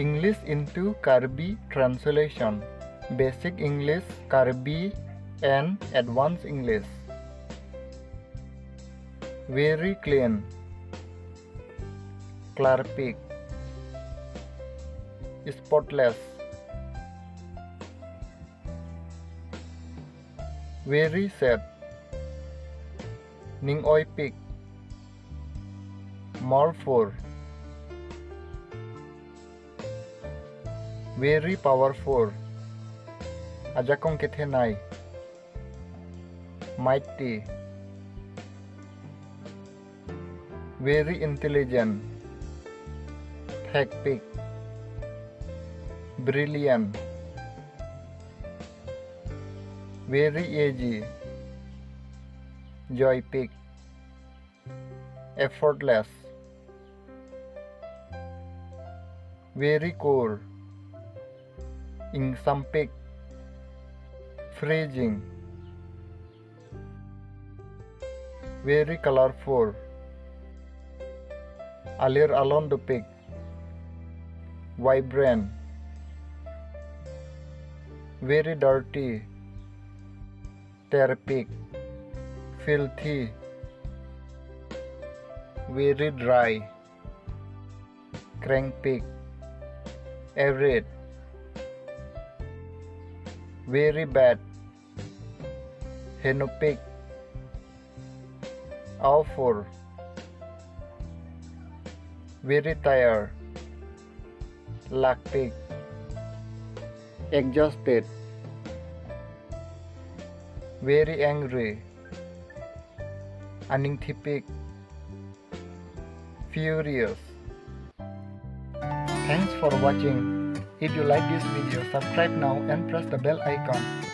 English into Karbi translation. Basic English, Karbi, and Advanced English. Very clean. Karbi. Spotless. Very sad. Ning oi pig. Malfor. Very powerful. Ajakong kethenai. Mighty. Very intelligent. Thak pig. Brilliant. Very easy. Joy pig. Effortless. Very cool. Ingsam pig. Freezing. Very colorful. Alir alon the pig. Vibrant. Very dirty. Pig. Filthy. Very dry. Crank pig. Arid. Very bad. Heno pig. Awful. Very tired. Lack pig. Exhausted. Very angry. Aningthi pig. Furious. Thanks for watching. If you like this video, subscribe now and press the bell icon.